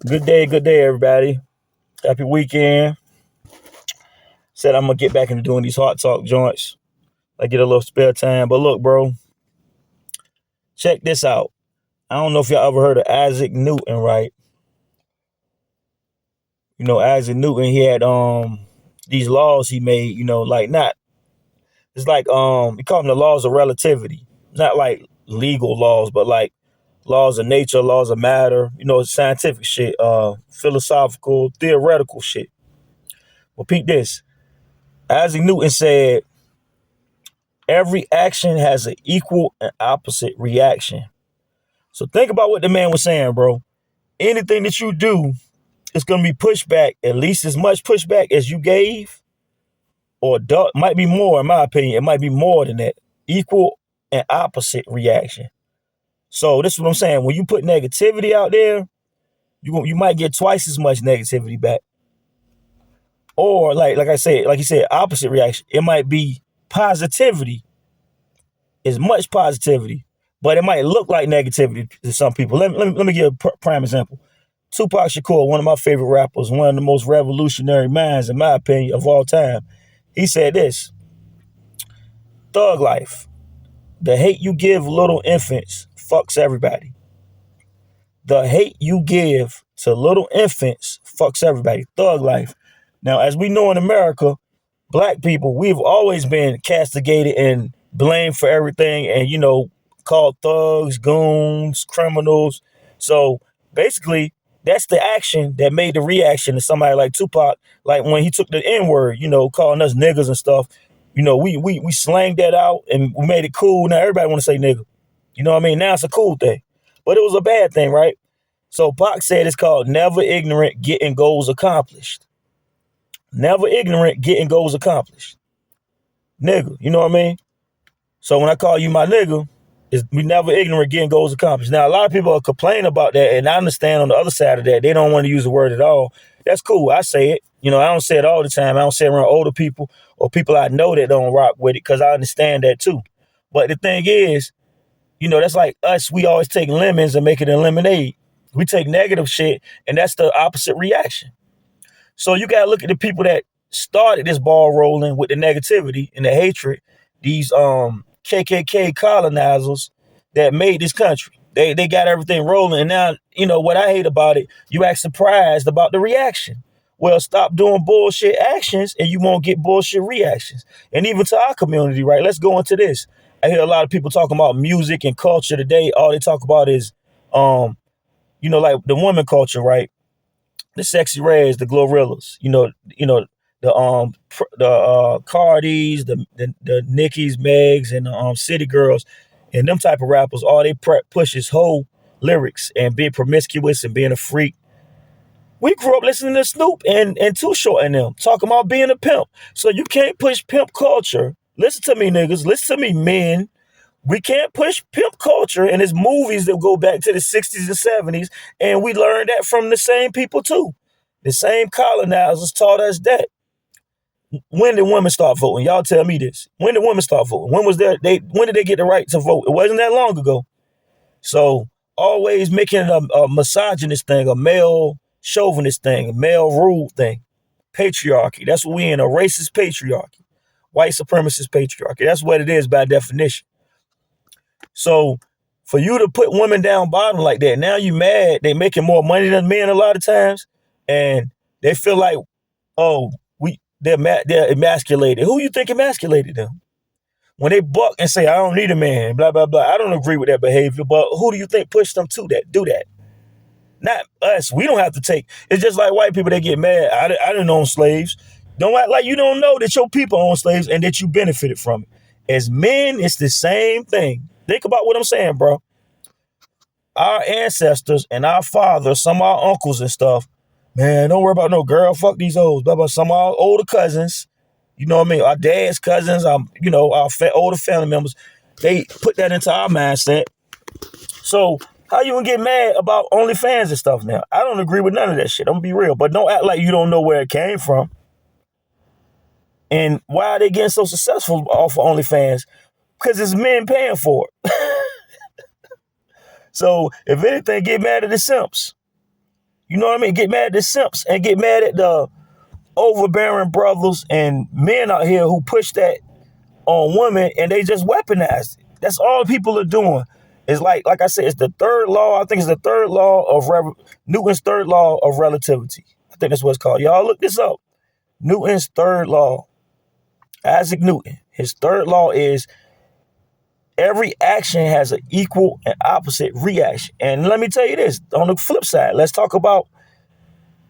Good day, everybody. Happy weekend. Said I'm gonna get back into doing these hot talk joints. I get a little spare time. But look, bro, check this out. I don't know if y'all ever heard of Isaac Newton, right? You know, Isaac Newton, he had these laws he made, like not it's like he called them the laws of relativity. Not like legal laws, but like laws of nature, laws of matter, scientific shit, philosophical, theoretical shit. Well, peep this. Isaac Newton said every action has an equal and opposite reaction. So think about what the man was saying, bro. Anything that you do is going to be pushed back, at least as much pushback as you gave, or might be more, in my opinion. It might be more than that. Equal and opposite reaction. So this is what I'm saying. When you put negativity out there, you might get twice as much negativity back. Or like you said, opposite reaction. It might be positivity, as much positivity, but it might look like negativity to some people. Let me give a prime example. Tupac Shakur, one of my favorite rappers, one of the most revolutionary minds, in my opinion, of all time. He said this: Thug life. The hate you give little infants fucks everybody. The hate you give to little infants fucks everybody. Thug life. Now, as we know in America, black people, we've always been castigated and blamed for everything and, called thugs, goons, criminals. So basically, that's the action that made the reaction to somebody like Tupac. Like when he took the N-word, calling us niggas and stuff. We slanged that out and we made it cool. Now everybody want to say nigga. You know what I mean? Now it's a cool thing. But it was a bad thing, right? So Pac said it's called never ignorant, getting goals accomplished. Never ignorant, getting goals accomplished. Nigga, you know what I mean? So when I call you my nigga, we never ignorant, getting goals accomplished. Now, a lot of people are complaining about that, and I understand on the other side of that, they don't want to use the word at all. That's cool. I say it. I don't say it all the time. I don't say it around older people or people I know that don't rock with it because I understand that too. But the thing is, that's like us. We always take lemons and make it a lemonade. We take negative shit, and that's the opposite reaction. So you got to look at the people that started this ball rolling with the negativity and the hatred, these KKK colonizers that made this country. They got everything rolling. And now, what I hate about it, you act surprised about the reaction. Well, stop doing bullshit actions and you won't get bullshit reactions. And even to our community, right? Let's go into this. I hear a lot of people talking about music and culture today. All they talk about is, like the woman culture, right? The Sexy Reds, the Glorillas, the Cardis, the Nickies, Megs, and the City Girls, and them type of rappers. All they push is whole lyrics and being promiscuous and being a freak. We grew up listening to Snoop and Too Short and them talking about being a pimp. So you can't push pimp culture. Listen to me, niggas. Listen to me, men. We can't push pimp culture, and it's movies that go back to the 60s and 70s, and we learned that from the same people too. The same colonizers taught us that. When did women start voting? Y'all tell me this. When did women start voting? When did they get the right to vote? It wasn't that long ago. So always making it a misogynist thing, a male chauvinist thing, a male rule thing. Patriarchy. That's what we in, a racist patriarchy. White supremacist patriarchy. That's what it is by definition. So for you to put women down bottom like that, now you mad. They making more money than men a lot of times, and they feel like, oh, they're emasculated. Who you think emasculated them? When they buck and say, I don't need a man, blah, blah, blah. I don't agree with that behavior, but who do you think pushed them to that? Do that. Not us. We don't have to take. It's just like white people, they get mad. I didn't own slaves. Don't act like you don't know that your people own slaves and that you benefited from it. As men, it's the same thing. Think about what I'm saying, bro. Our ancestors and our fathers, some of our uncles and stuff, man, don't worry about no girl. Fuck these hoes. Blah, blah. Some of our older cousins, you know what I mean? Our dad's cousins, our older family members, they put that into our mindset. So how you gonna get mad about OnlyFans and stuff now? I don't agree with none of that shit. I'm gonna be real. But don't act like you don't know where it came from. And why are they getting so successful off of OnlyFans? Because it's men paying for it. So if anything, get mad at the simps. You know what I mean? Get mad at the simps and get mad at the overbearing brothers and men out here who push that on women, and they just weaponize it. That's all people are doing. It's like I said, it's the third law. I think it's the third law of Newton's third law of relativity. I think that's what it's called. Y'all look this up. Newton's third law. Isaac Newton. His third law is every action has an equal and opposite reaction. And let me tell you this, on the flip side, let's talk about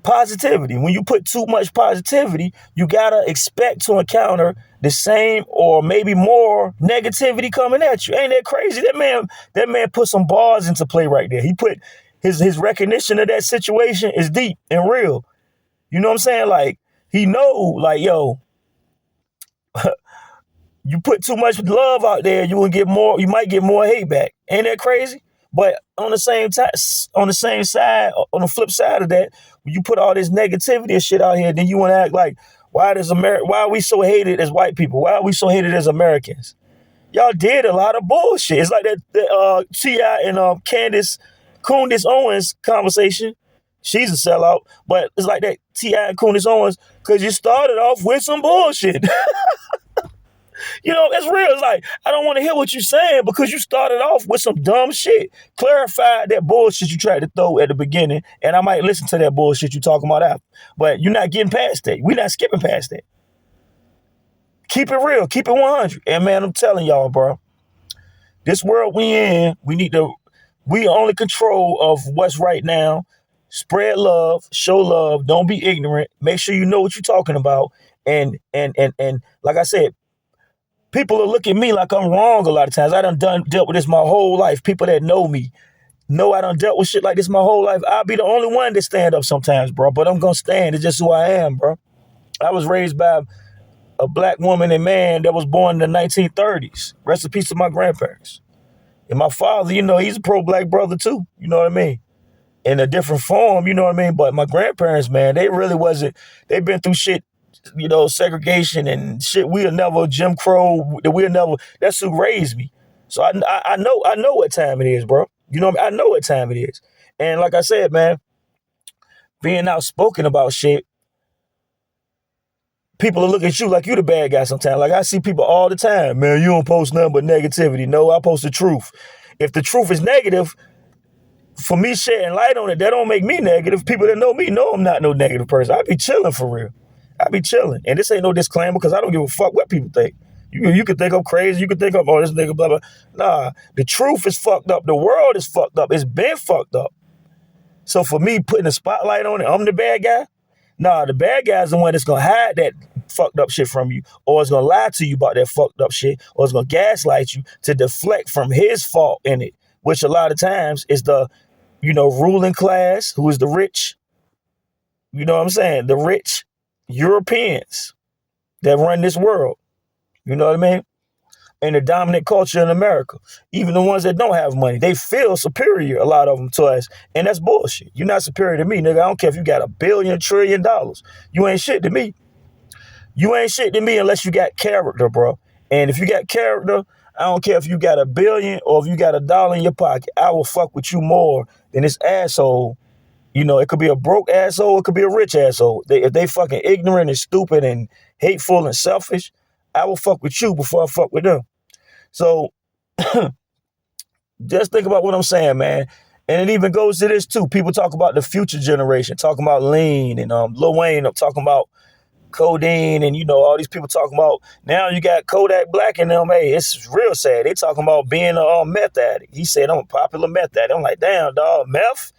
positivity. When you put too much positivity, you gotta expect to encounter the same or maybe more negativity coming at you. Ain't that crazy? That man put some bars into play right there. He put his recognition of that situation is deep and real. You know what I'm saying? Like, he know, like, yo, you put too much love out there, you might get more hate back. Ain't that crazy? But on the same side, on the flip side of that, when you put all this negativity and shit out here, then you want to act like, why are we so hated as white people? Why are we so hated as Americans? Y'all did a lot of bullshit. It's like that T.I. and Candace Owens conversation. She's a sellout, but it's like that T.I. and Candace Owens, because you started off with some bullshit. You know, that's real. It's like, I don't want to hear what you're saying because you started off with some dumb shit. Clarify that bullshit you tried to throw at the beginning, and I might listen to that bullshit you talking about after. But you're not getting past that. We're not skipping past that. Keep it real. Keep it 100. And man, I'm telling y'all, bro, this world we in, we only control of what's right now. Spread love, show love, don't be ignorant. Make sure you know what you're talking about. And like I said, people will look at me like I'm wrong a lot of times. I dealt with this my whole life. People that know me know I done dealt with shit like this my whole life. I'll be the only one to stand up sometimes, bro. But I'm going to stand. It's just who I am, bro. I was raised by a black woman and man that was born in the 1930s. Rest in peace to my grandparents. And my father, you know, he's a pro-black brother too. You know what I mean? In a different form, you know what I mean? But my grandparents, man, they really wasn't. They've been through shit, you know, segregation and shit. We'll never, Jim Crow, that's who raised me. So I know what time it is, bro. You know what I mean? I know what time it is. And like I said, man, being outspoken about shit, people will look at you like you the bad guy sometimes. Like, I see people all the time, man, you don't post nothing but negativity. No, I post the truth. If the truth is negative, for me shedding light on it, that don't make me negative. People that know me know I'm not no negative person. I be chilling for real. I be chilling. And this ain't no disclaimer because I don't give a fuck what people think. You could think I'm crazy. You could think I'm, oh, this nigga, blah, blah. Nah, the truth is fucked up. The world is fucked up. It's been fucked up. So for me putting a spotlight on it, I'm the bad guy? Nah, the bad guy's the one that's going to hide that fucked up shit from you, or is going to lie to you about that fucked up shit, or is going to gaslight you to deflect from his fault in it, which a lot of times is the, you know, ruling class, who is the rich, you know what I'm saying? The rich Europeans that run this world, you know what I mean? And the dominant culture in America, even the ones that don't have money, they feel superior, a lot of them, to us. And that's bullshit. You're not superior to me, nigga. I don't care if you got $1 billion, $1 trillion. You ain't shit to me. You ain't shit to me unless you got character, bro. And if you got character, I don't care if you got $1 billion or if you got $1 in your pocket. I will fuck with you more than this asshole. You know, it could be a broke asshole, it could be a rich asshole. If they fucking ignorant and stupid and hateful and selfish, I will fuck with you before I fuck with them. So just think about what I'm saying, man. And it even goes to this too. People talk about the future generation, talking about lean and Lil Wayne. I'm talking about codeine and, you know, all these people talking about, now you got Kodak Black and them. Hey, it's real sad. They talking about being a meth addict. He said, I'm a popular meth addict. I'm like, damn, dog, meth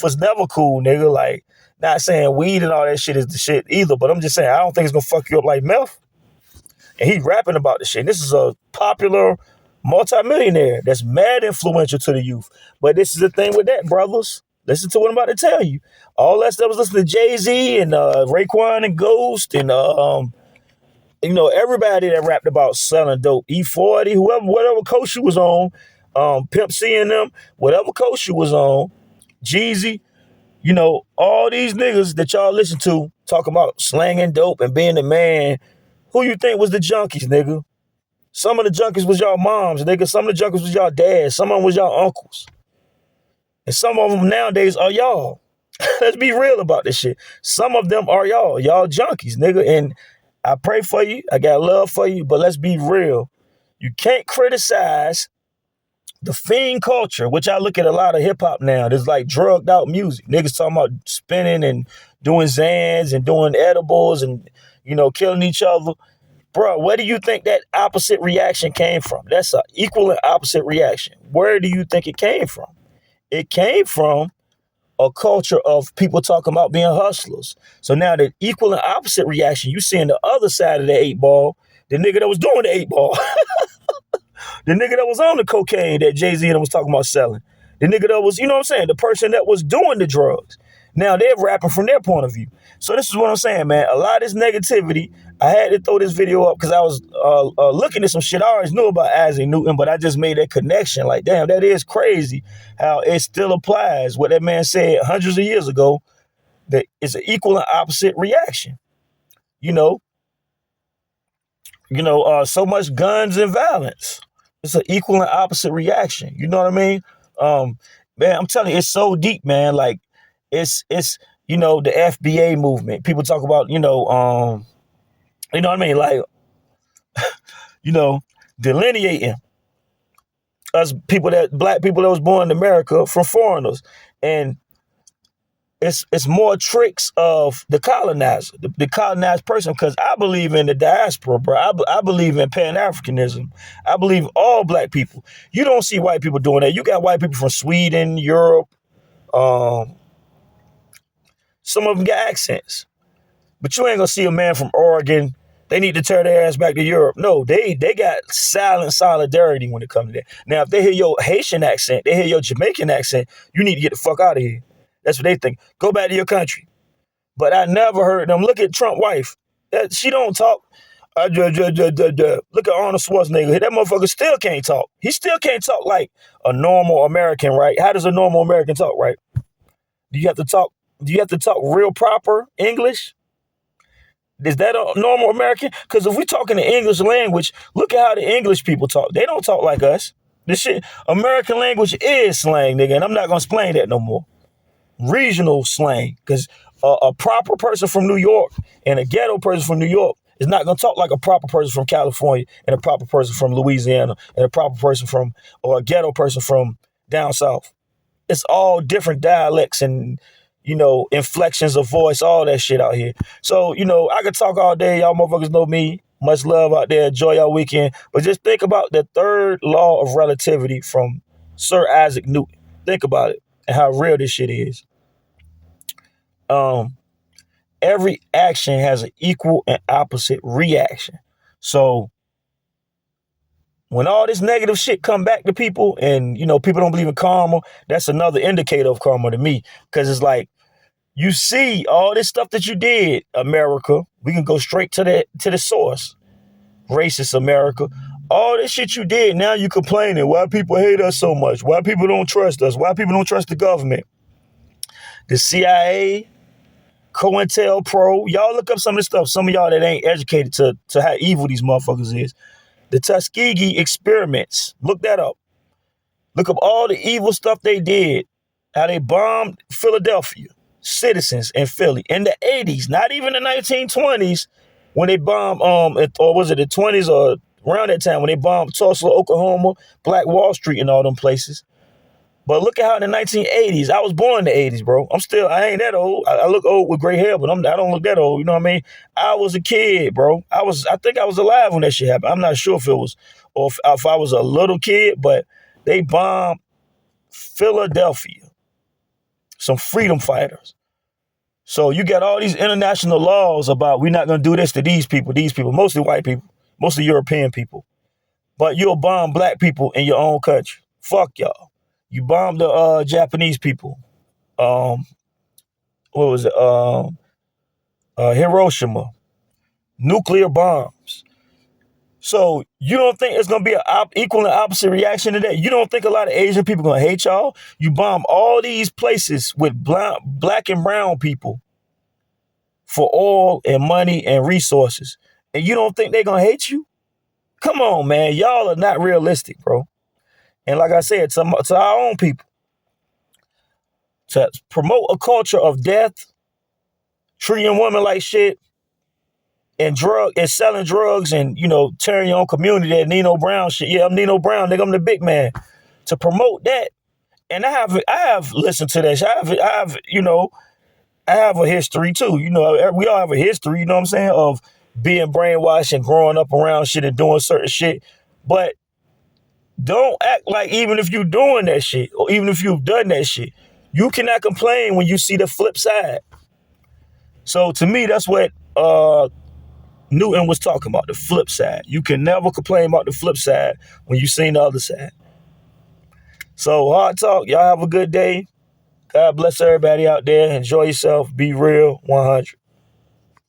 was never cool, nigga. Like, not saying weed and all that shit is the shit either, but I'm just saying, I don't think it's gonna fuck you up like meth. And he rapping about the shit. And this is a popular multimillionaire that's mad influential to the youth. But this is the thing with that, brothers. Listen to what I'm about to tell you. All that stuff was listening to Jay-Z and Raekwon and Ghost and you know, everybody that rapped about selling dope. E40, whatever coach you was on, Pimp C and them, whatever coach you was on, Jeezy, you know, all these niggas that y'all listen to talking about slanging dope and being the man. Who you think was the junkies, nigga? Some of the junkies was y'all moms, nigga. Some of the junkies was y'all dads. Some of them was y'all uncles. And some of them nowadays are y'all. Let's be real about this shit. Some of them are y'all. Y'all junkies, nigga. And I pray for you. I got love for you. But let's be real. You can't criticize the fiend culture, which I look at a lot of hip hop now. There's like drugged out music. Niggas talking about spinning and doing Zans and doing edibles and, killing each other. Bro, where do you think that opposite reaction came from? That's an equal and opposite reaction. Where do you think it came from? It came from a culture of people talking about being hustlers. So now the equal and opposite reaction, you seeing the other side of the 8 ball, the nigga that was doing the 8 ball. The nigga that was on the cocaine that Jay-Z and was talking about selling. The nigga that was, the person that was doing the drugs. Now they're rapping from their point of view. So this is what I'm saying, man. A lot of this negativity, I had to throw this video up because I was looking at some shit. I always knew about Isaac Newton, but I just made that connection. Like, damn, that is crazy how it still applies. What that man said hundreds of years ago, that it's an equal and opposite reaction. So much guns and violence. It's an equal and opposite reaction. You know what I mean? Man, I'm telling you, it's so deep, man. Like, it's the FBA movement. People talk about, you know what I mean? Like, delineating us black people that was born in America from foreigners. And it's more tricks of the colonizer, the colonized person, because I believe in the diaspora, bro. I believe in Pan-Africanism. I believe all black people. You don't see white people doing that. You got white people from Sweden, Europe. Some of them got accents. But you ain't gonna see a man from Oregon. They need to tear their ass back to Europe. No, they got silent solidarity when it comes to that. Now, if they hear your Haitian accent, they hear your Jamaican accent, you need to get the fuck out of here. That's what they think. Go back to your country. But I never heard them. Look at Trump's wife. She don't talk. Look at Arnold Schwarzenegger. That motherfucker still can't talk. He still can't talk like a normal American, right? How does a normal American talk, right? Do you have to talk real proper English? Is that a normal American? Because if we talk in the English language, look at how the English people talk. They don't talk like us. This shit, American language is slang, nigga, and I'm not gonna explain that no more. Regional slang, because a proper person from New York and a ghetto person from New York is not going to talk like a proper person from California and a proper person from Louisiana and a proper person or a ghetto person from down south. It's all different dialects and, inflections of voice, all that shit out here. So, I could talk all day. Y'all motherfuckers know me. Much love out there. Enjoy y'all weekend. But just think about the third law of relativity from Sir Isaac Newton. Think about it and how real this shit is. Every action has an equal and opposite reaction. So when all this negative shit come back to people and, people don't believe in karma, that's another indicator of karma to me. Because it's like, you see all this stuff that you did, America. We can go straight to the source. Racist America. All this shit you did, now you complaining. Why people hate us so much? Why people don't trust us? Why people don't trust the government? The CIA, COINTELPRO, y'all look up some of this stuff. Some of y'all that ain't educated to how evil these motherfuckers is. The Tuskegee experiments, look that up. Look up all the evil stuff they did. How they bombed Philadelphia, citizens in Philly in the 80s, not even the 1920s when they bombed, or was it the 20s or around that time when they bombed Tulsa, Oklahoma, Black Wall Street and all them places. But look at how in the 1980s, I was born in the 80s, bro. I ain't that old. I look old with gray hair, but I don't look that old. You know what I mean? I was a kid, bro. I think I was alive when that shit happened. I'm not sure if it was, or if I was a little kid, but they bombed Philadelphia. Some freedom fighters. So you got all these international laws about we're not going to do this to these people, mostly white people, mostly European people. But you'll bomb black people in your own country. Fuck y'all. You bombed the Japanese people. What was it? Hiroshima. Nuclear bombs. So you don't think it's going to be an equal and opposite reaction to that? You don't think a lot of Asian people going to hate y'all? You bomb all these places with black and brown people for oil and money and resources. And you don't think they're going to hate you? Come on, man. Y'all are not realistic, bro. And like I said, to our own people, to promote a culture of death, treating women like shit, and selling drugs, and tearing your own community. That Nino Brown shit. Yeah, I'm Nino Brown, nigga. I'm the big man. To promote that, and I have listened to that. I have a history too. We all have a history. You know what I'm saying, of being brainwashed and growing up around shit and doing certain shit. But don't act like even if you're doing that shit, or even if you've done that shit, you cannot complain when you see the flip side. So to me, that's what Newton was talking about, the flip side. You can never complain about the flip side when you seen the other side. So hard talk. Y'all have a good day. God bless everybody out there. Enjoy yourself. Be real. 100.